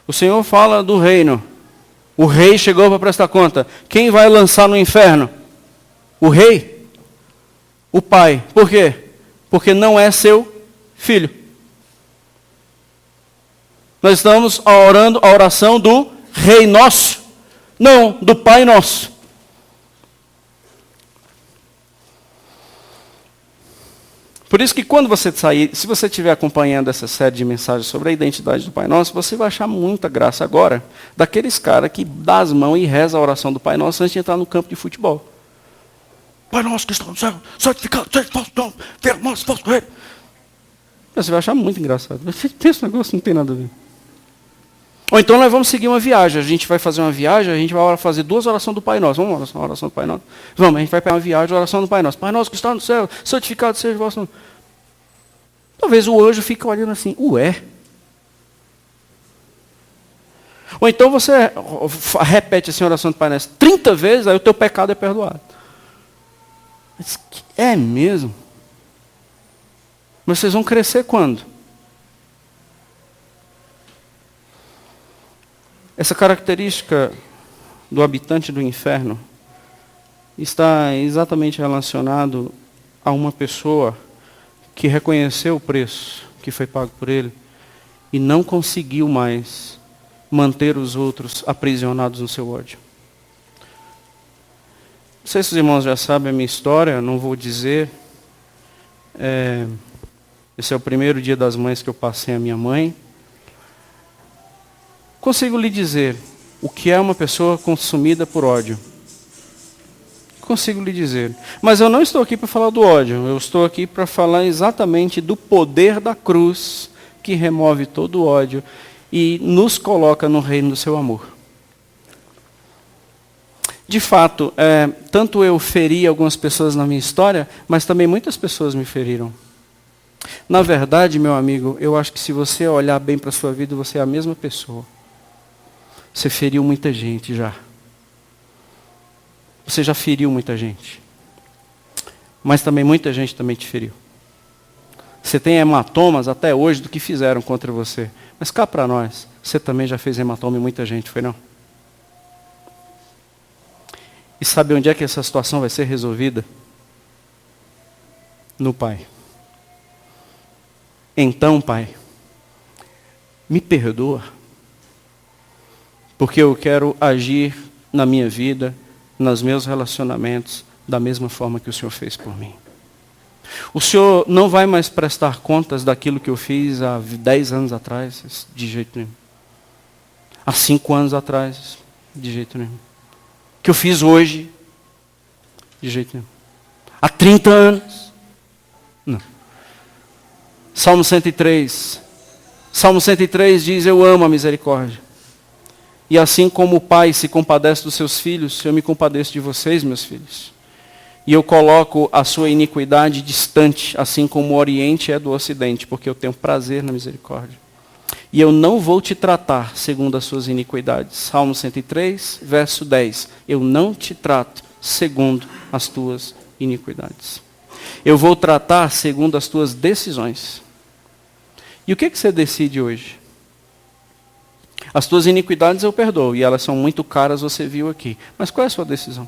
O Senhor fala do reino. O rei chegou para prestar conta. Quem vai lançar no inferno? O rei? O pai. Por quê? Porque não é seu filho. Nós estamos orando a oração do Rei Nosso, não do Pai Nosso. Por isso que quando você sair, se você estiver acompanhando essa série de mensagens sobre a identidade do Pai Nosso, você vai achar muita graça agora daqueles caras que dá as mãos e reza a oração do Pai Nosso antes de entrar no campo de futebol. Pai Nosso que está no céu, santificado seja o vosso nome, venha a nós o vosso reino. Você vai achar muito engraçado. Esse negócio não tem nada a ver. Ou então nós vamos seguir uma viagem. A gente vai fazer uma viagem, a gente vai fazer 2 orações do Pai Nosso. Vamos a oração do Pai Nosso? Vamos, a gente vai pegar uma viagem, a oração do Pai Nosso. Pai Nosso que está no céu, santificado seja o vosso nome. Talvez o anjo fique olhando assim, ué? Ou então você repete assim a oração do Pai Nosso 30 vezes, aí o teu pecado é perdoado. É mesmo? Mas vocês vão crescer quando? Essa característica do habitante do inferno está exatamente relacionado a uma pessoa que reconheceu o preço que foi pago por ele e não conseguiu mais manter os outros aprisionados no seu ódio. Não sei se os irmãos já sabem a minha história, não vou dizer. Esse é o primeiro dia das mães que eu passei a minha mãe. Consigo lhe dizer o que é uma pessoa consumida por ódio. Consigo lhe dizer. Mas eu não estou aqui para falar do ódio. Eu estou aqui para falar exatamente do poder da cruz que remove todo o ódio e nos coloca no reino do seu amor. De fato, tanto eu feri algumas pessoas na minha história, mas também muitas pessoas me feriram. Na verdade, meu amigo, eu acho que se você olhar bem para a sua vida, você é a mesma pessoa. Você feriu muita gente já. Você já feriu muita gente. Mas também muita gente também te feriu. Você tem hematomas até hoje do que fizeram contra você. Mas cá para nós, você também já fez hematoma em muita gente, foi não? E sabe onde é que essa situação vai ser resolvida? No Pai. Então, Pai, me perdoa, porque eu quero agir na minha vida, nos meus relacionamentos, da mesma forma que o Senhor fez por mim. O Senhor não vai mais prestar contas daquilo que eu fiz há 10 anos atrás, de jeito nenhum. Há 5 anos atrás, de jeito nenhum. Que eu fiz hoje, de jeito nenhum. Há 30 anos, não. Salmo 103. Salmo 103 diz, eu amo a misericórdia. E assim como o pai se compadece dos seus filhos, eu me compadeço de vocês, meus filhos. E eu coloco a sua iniquidade distante, assim como o Oriente é do Ocidente, porque eu tenho prazer na misericórdia. E eu não vou te tratar segundo as suas iniquidades. Salmo 103, verso 10. Eu não te trato segundo as tuas iniquidades. Eu vou tratar segundo as tuas decisões. E o que você decide hoje? As tuas iniquidades eu perdoo, e elas são muito caras, você viu aqui. Mas qual é a sua decisão?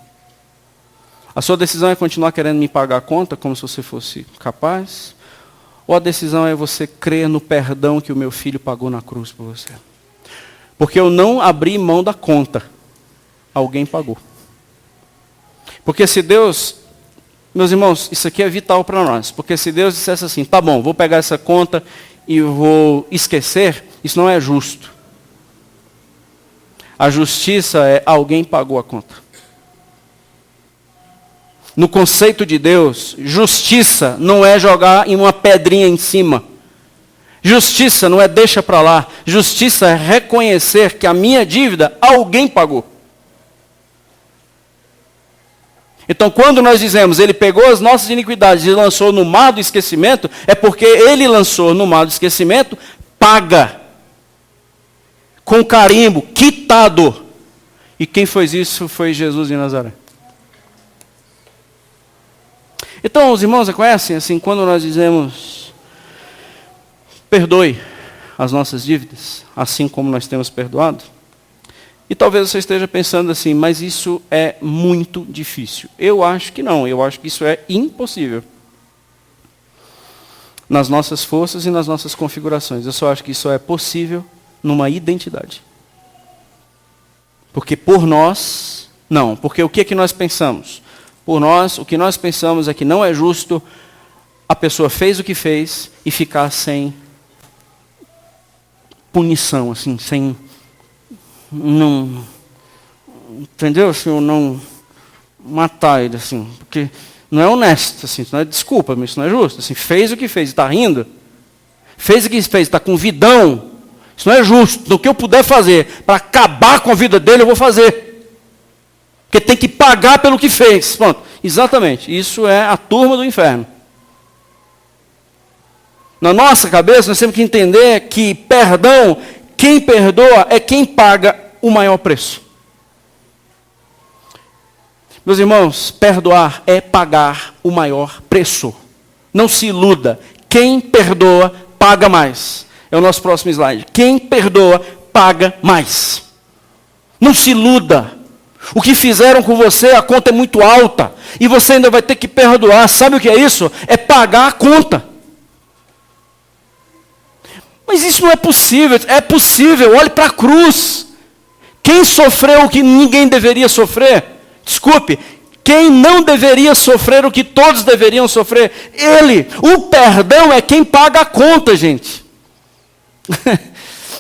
A sua decisão é continuar querendo me pagar a conta, como se você fosse capaz? Ou a decisão é você crer no perdão que o meu filho pagou na cruz por você? Porque eu não abri mão da conta. Alguém pagou. Porque se Deus... Meus irmãos, isso aqui é vital para nós. Porque se Deus dissesse assim, tá bom, vou pegar essa conta e vou esquecer, isso não é justo. A justiça é alguém pagou a conta. No conceito de Deus, justiça não é jogar em uma pedrinha em cima. Justiça não é deixa para lá. Justiça é reconhecer que a minha dívida alguém pagou. Então, quando nós dizemos, ele pegou as nossas iniquidades e lançou no mar do esquecimento, é porque ele lançou no mar do esquecimento, paga. Com carimbo, quitado. E quem fez isso foi Jesus de Nazaré. Então, os irmãos reconhecem, assim, quando nós dizemos, perdoe as nossas dívidas, assim como nós temos perdoado. E talvez você esteja pensando assim, mas isso é muito difícil. Eu acho que não, eu acho que isso é impossível. Nas nossas forças e nas nossas configurações. Eu só acho que isso é possível numa identidade. Porque por nós, não. Porque o que é que nós pensamos? Por nós, o que nós pensamos é que não é justo a pessoa fez o que fez e ficar sem punição, assim, sem... Não... Entendeu? Assim, não matar ele, assim. Porque não é honesto, assim. Não é, desculpa, mas isso não é justo. Assim, fez o que fez e está rindo. Fez o que fez, está com vidão. Isso não é justo. No que eu puder fazer para acabar com a vida dele, eu vou fazer. Porque tem que pagar pelo que fez. Pronto. Exatamente. Isso é a turma do inferno. Na nossa cabeça, nós temos que entender que perdão, quem perdoa é quem paga o maior preço. Meus irmãos, perdoar é pagar o maior preço. Não se iluda. Quem perdoa, paga mais. É o nosso próximo slide. Quem perdoa, paga mais. Não se iluda. O que fizeram com você, a conta é muito alta. E você ainda vai ter que perdoar. Sabe o que é isso? É pagar a conta. Mas isso não é possível. É possível. Olhe para a cruz. Quem sofreu o que ninguém deveria sofrer? Desculpe. Quem não deveria sofrer o que todos deveriam sofrer? Ele. O perdão é quem paga a conta, gente.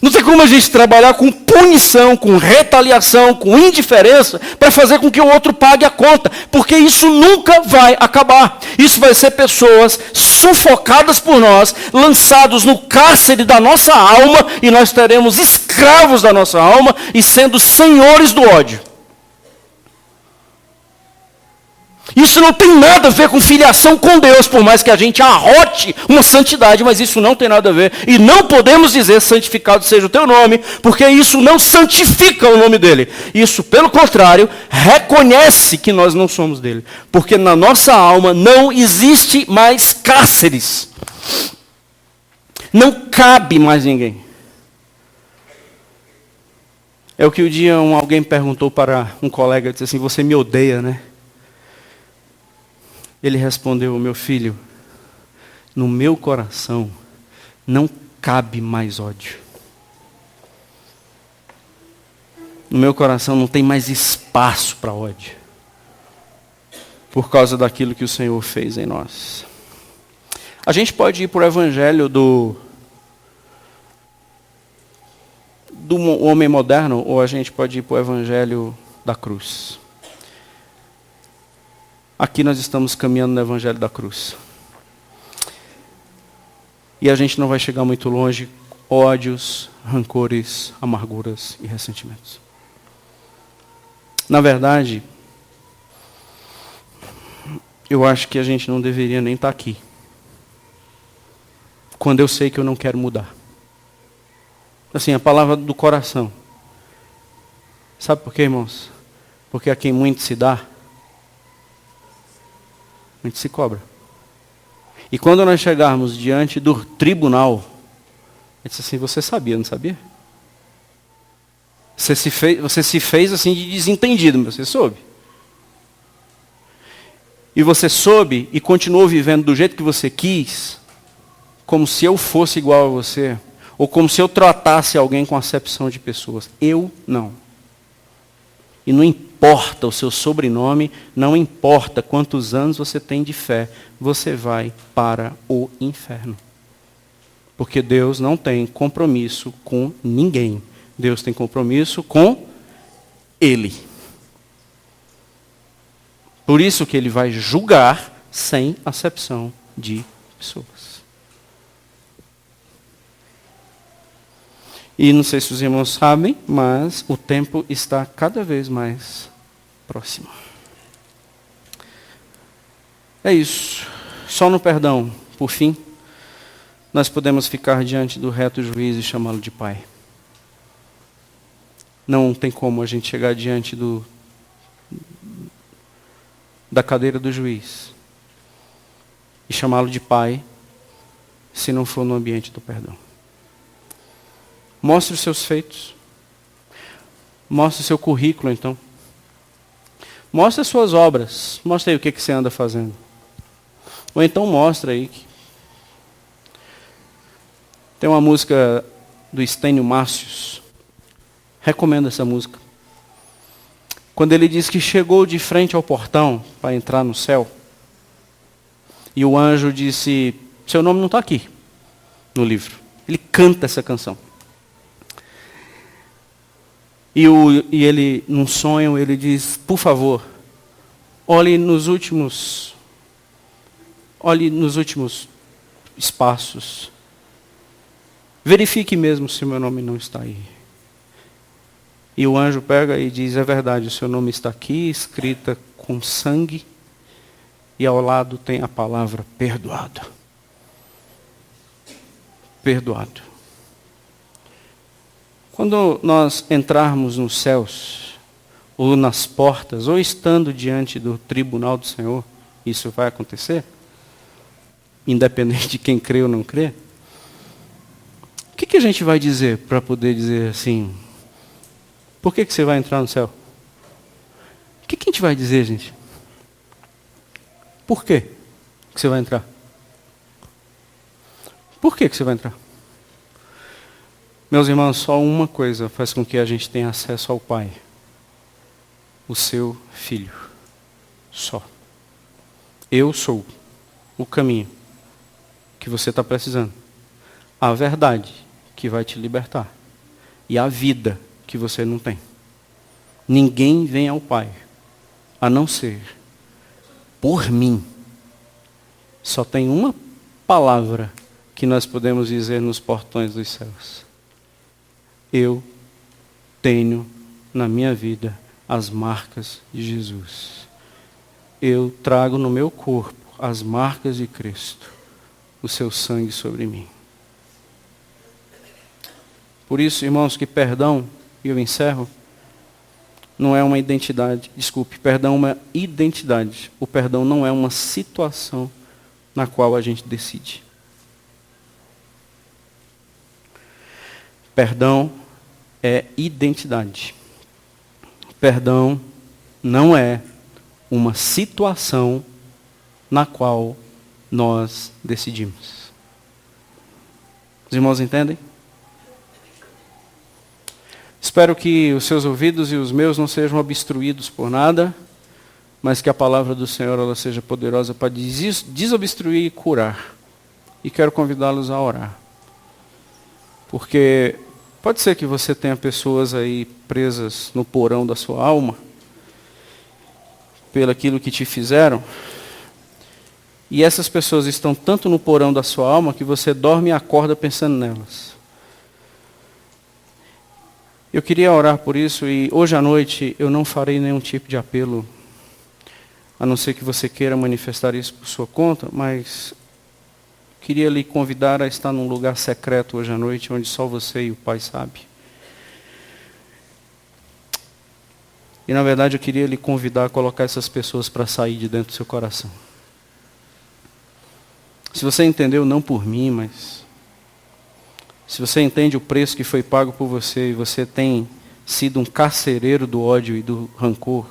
Não tem como a gente trabalhar com punição, com retaliação, com indiferença, para fazer com que o outro pague a conta. Porque isso nunca vai acabar. Isso vai ser pessoas sufocadas por nós, lançados no cárcere da nossa alma, e nós teremos escravos da nossa alma e sendo senhores do ódio. Isso não tem nada a ver com filiação com Deus, por mais que a gente arrote uma santidade, mas isso não tem nada a ver. E não podemos dizer santificado seja o teu nome, porque isso não santifica o nome dele. Isso, pelo contrário, reconhece que nós não somos dele. Porque na nossa alma não existe mais cárceres. Não cabe mais ninguém. É o que um dia alguém perguntou para um colega, disse assim, você me odeia, né? Ele respondeu, meu filho, no meu coração não cabe mais ódio. No meu coração não tem mais espaço para ódio. Por causa daquilo que o Senhor fez em nós. A gente pode ir para o evangelho do homem moderno, ou a gente pode ir para o evangelho da cruz. Aqui nós estamos caminhando no evangelho da cruz. E a gente não vai chegar muito longe, ódios, rancores, amarguras e ressentimentos. Na verdade, eu acho que a gente não deveria nem estar aqui. Quando eu sei que eu não quero mudar. Assim, a palavra do coração. Sabe por quê, irmãos? Porque a quem muito se dá, muito se cobra. E quando nós chegarmos diante do tribunal, ele disse assim, você sabia, não sabia? Você se fez assim de desentendido, mas você soube. E você soube e continuou vivendo do jeito que você quis, como se eu fosse igual a você, ou como se eu tratasse alguém com acepção de pessoas. Eu não. E não importa o seu sobrenome, não importa quantos anos você tem de fé, você vai para o inferno. Porque Deus não tem compromisso com ninguém. Deus tem compromisso com Ele. Por isso que Ele vai julgar sem acepção de pessoas. E não sei se os irmãos sabem, mas o tempo está cada vez mais próximo. É isso. Só no perdão, por fim, nós podemos ficar diante do reto juiz e chamá-lo de Pai. Não tem como a gente chegar diante da cadeira do juiz e chamá-lo de Pai se não for no ambiente do perdão. Mostre os seus feitos. Mostre o seu currículo, então. Mostre as suas obras. Mostre aí o que você anda fazendo. Ou então mostra aí. Tem uma música do Estênio Márcios. Recomendo essa música. Quando ele diz que chegou de frente ao portão para entrar no céu. E o anjo disse, seu nome não está aqui no livro. Ele canta essa canção. E ele, num sonho, ele diz, por favor, olhe nos últimos espaços. Verifique mesmo se meu nome não está aí. E o anjo pega e diz, é verdade, o seu nome está aqui, escrita com sangue, e ao lado tem a palavra perdoado. Perdoado. Quando nós entrarmos nos céus, ou nas portas, ou estando diante do tribunal do Senhor, isso vai acontecer, independente de quem crê ou não crê, o que a gente vai dizer para poder dizer assim, por que você vai entrar no céu? a gente vai dizer, gente? Por quê que você vai entrar? Por que você vai entrar? Meus irmãos, só uma coisa faz com que a gente tenha acesso ao Pai. O seu Filho. Só. Eu sou o caminho que você está precisando. A verdade que vai te libertar. E a vida que você não tem. Ninguém vem ao Pai, a não ser por mim. Só tem uma palavra que nós podemos dizer nos portões dos céus. Eu tenho na minha vida as marcas de Jesus. Eu trago no meu corpo as marcas de Cristo, o seu sangue sobre mim. Por isso, irmãos, que perdão, e eu encerro, não é uma identidade, perdão é uma identidade. O perdão não é uma situação na qual a gente decide. Perdão é identidade. Perdão não é uma situação na qual nós decidimos. Os irmãos entendem? Espero que os seus ouvidos e os meus não sejam obstruídos por nada, mas que a palavra do Senhor ela seja poderosa para desobstruir e curar. E quero convidá-los a orar. Porque pode ser que você tenha pessoas aí presas no porão da sua alma, pelo aquilo que te fizeram, e essas pessoas estão tanto no porão da sua alma que você dorme e acorda pensando nelas. Eu queria orar por isso e hoje à noite eu não farei nenhum tipo de apelo, a não ser que você queira manifestar isso por sua conta, mas queria lhe convidar a estar num lugar secreto hoje à noite, onde só você e o Pai sabem. E na verdade eu queria lhe convidar a colocar essas pessoas para sair de dentro do seu coração. Se você entendeu, não por mim, mas se você entende o preço que foi pago por você e você tem sido um carcereiro do ódio e do rancor,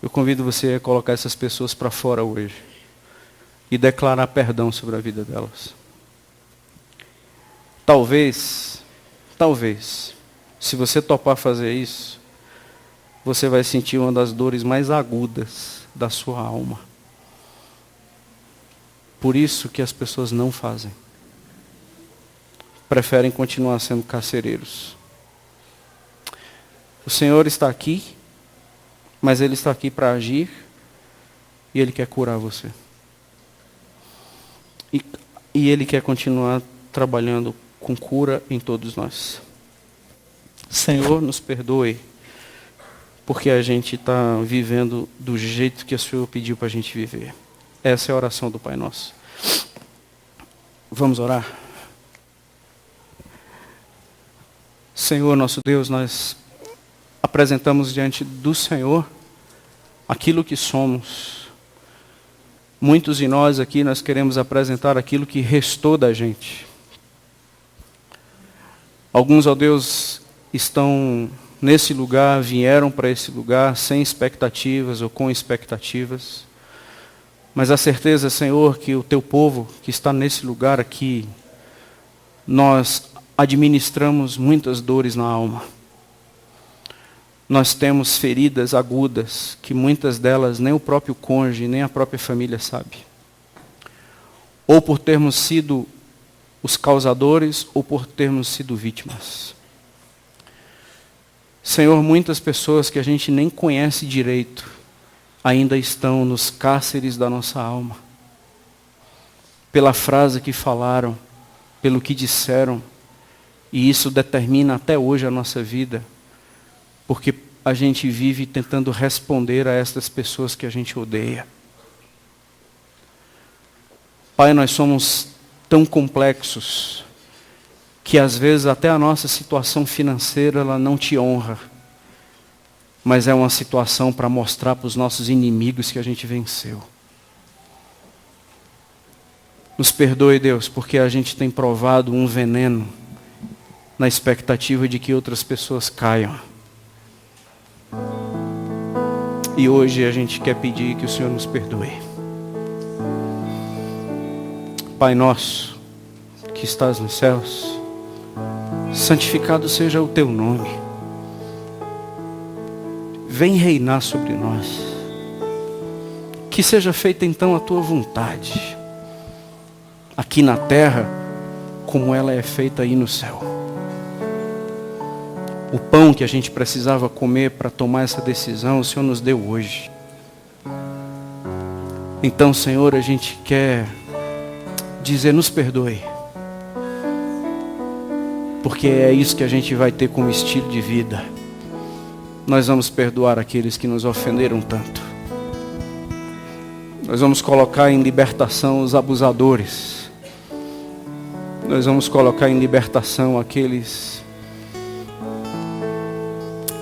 eu convido você a colocar essas pessoas para fora hoje e declarar perdão sobre a vida delas. Talvez, se você topar fazer isso, você vai sentir uma das dores mais agudas da sua alma. Por isso que as pessoas não fazem. Preferem continuar sendo carcereiros. O Senhor está aqui, mas Ele está aqui para agir e Ele quer curar você. E Ele quer continuar trabalhando com cura em todos nós. Senhor, nos perdoe, porque a gente está vivendo do jeito que o Senhor pediu para a gente viver. Essa é a oração do Pai Nosso. Vamos orar? Senhor, nosso Deus, nós apresentamos diante do Senhor aquilo que somos. Muitos de nós aqui, nós queremos apresentar aquilo que restou da gente. Alguns, ó Deus, estão nesse lugar, vieram para esse lugar sem expectativas ou com expectativas. Mas a certeza, Senhor, que o Teu povo que está nesse lugar aqui, nós administramos muitas dores na alma. Nós temos feridas agudas, que muitas delas nem o próprio cônjuge, nem a própria família sabe. Ou por termos sido os causadores, ou por termos sido vítimas. Senhor, muitas pessoas que a gente nem conhece direito, ainda estão nos cárceres da nossa alma. Pela frase que falaram, pelo que disseram, e isso determina até hoje a nossa vida, porque a gente vive tentando responder a estas pessoas que a gente odeia. Pai, nós somos tão complexos, que às vezes até a nossa situação financeira ela não te honra, mas é uma situação para mostrar para os nossos inimigos que a gente venceu. Nos perdoe, Deus, porque a gente tem provado um veneno na expectativa de que outras pessoas caiam. E hoje a gente quer pedir que o Senhor nos perdoe. Pai nosso, que estás nos céus, santificado seja o teu nome. Vem reinar sobre nós. Que seja feita então a tua vontade, aqui na terra, como ela é feita aí no céu. O pão que a gente precisava comer para tomar essa decisão, o Senhor nos deu hoje. Então, Senhor, a gente quer dizer, nos perdoe. Porque é isso que a gente vai ter como estilo de vida. Nós vamos perdoar aqueles que nos ofenderam tanto. Nós vamos colocar em libertação os abusadores. Nós vamos colocar em libertação aqueles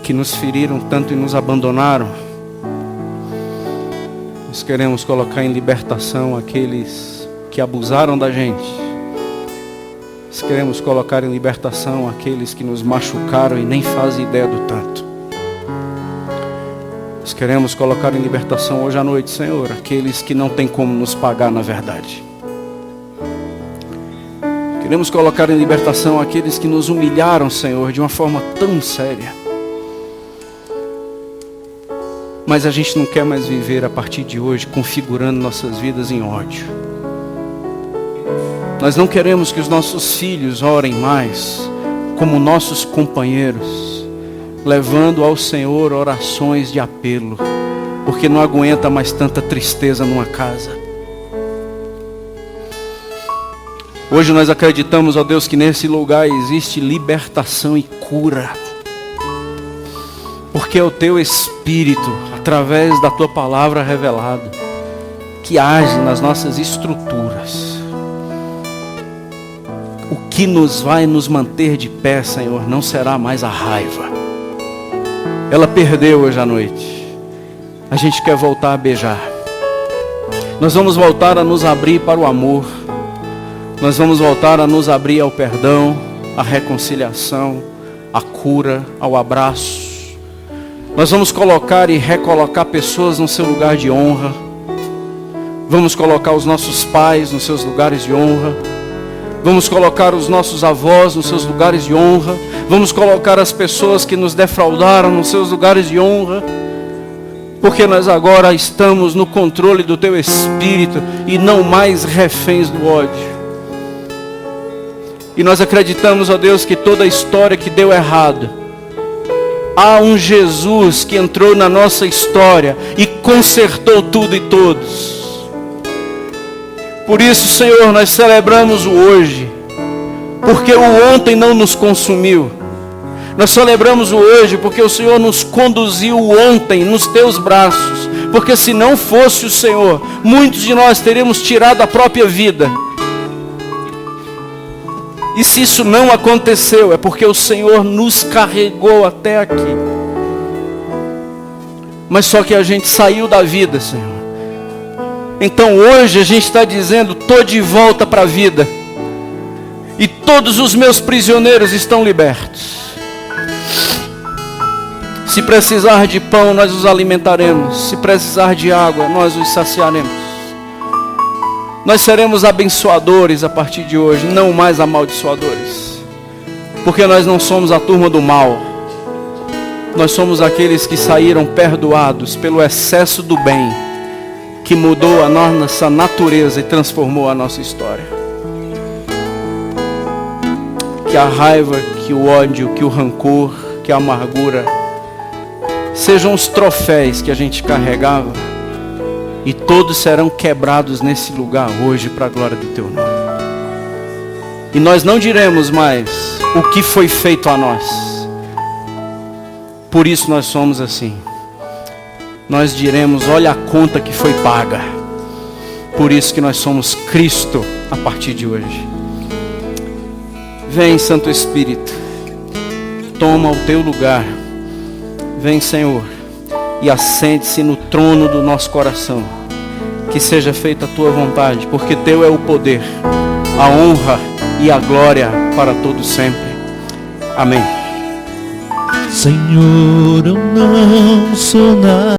que nos feriram tanto e nos abandonaram. Nós queremos colocar em libertação aqueles que abusaram da gente. Nós queremos colocar em libertação aqueles que nos machucaram e nem fazem ideia do tanto. Nós queremos colocar em libertação hoje à noite, Senhor, aqueles que não têm como nos pagar na verdade. Queremos colocar em libertação aqueles que nos humilharam, Senhor, de uma forma tão séria. Mas a gente não quer mais viver a partir de hoje configurando nossas vidas em ódio. Nós não queremos que os nossos filhos orem mais como nossos companheiros, levando ao Senhor orações de apelo, porque não aguenta mais tanta tristeza numa casa. Hoje nós acreditamos, ó Deus, que nesse lugar existe libertação e cura, porque é o Teu Espírito, através da Tua palavra revelada, que age nas nossas estruturas. O que nos vai nos manter de pé, Senhor, não será mais a raiva. Ela perdeu hoje à noite. A gente quer voltar a beijar. Nós vamos voltar a nos abrir para o amor. Nós vamos voltar a nos abrir ao perdão, à reconciliação, à cura, ao abraço. Nós vamos colocar e recolocar pessoas no seu lugar de honra. Vamos colocar os nossos pais nos seus lugares de honra. Vamos colocar os nossos avós nos seus lugares de honra. Vamos colocar as pessoas que nos defraudaram nos seus lugares de honra. Porque nós agora estamos no controle do Teu Espírito e não mais reféns do ódio. E nós acreditamos, ó Deus, que toda a história que deu errado, há um Jesus que entrou na nossa história e consertou tudo e todos. Por isso, Senhor, nós celebramos o hoje, porque o ontem não nos consumiu. Nós celebramos o hoje porque o Senhor nos conduziu ontem nos Teus braços. Porque se não fosse o Senhor, muitos de nós teríamos tirado a própria vida. E se isso não aconteceu, é porque o Senhor nos carregou até aqui. Mas só que a gente saiu da vida, Senhor. Então hoje a gente está dizendo, estou de volta para a vida. E todos os meus prisioneiros estão libertos. Se precisar de pão, nós os alimentaremos. Se precisar de água, nós os saciaremos. Nós seremos abençoadores a partir de hoje, não mais amaldiçoadores. Porque nós não somos a turma do mal. Nós somos aqueles que saíram perdoados pelo excesso do bem, que mudou a nossa natureza e transformou a nossa história. Que a raiva, que o ódio, que o rancor, que a amargura sejam os troféus que a gente carregava, e todos serão quebrados nesse lugar hoje para a glória do Teu nome. E nós não diremos mais o que foi feito a nós. Por isso nós somos assim. Nós diremos, olha a conta que foi paga. Por isso que nós somos Cristo a partir de hoje. Vem, Santo Espírito, toma o Teu lugar. Vem, Senhor, e assente-se no trono do nosso coração. Que seja feita a Tua vontade, porque Teu é o poder, a honra e a glória para todos sempre. Amém. Senhor, eu não sou nada.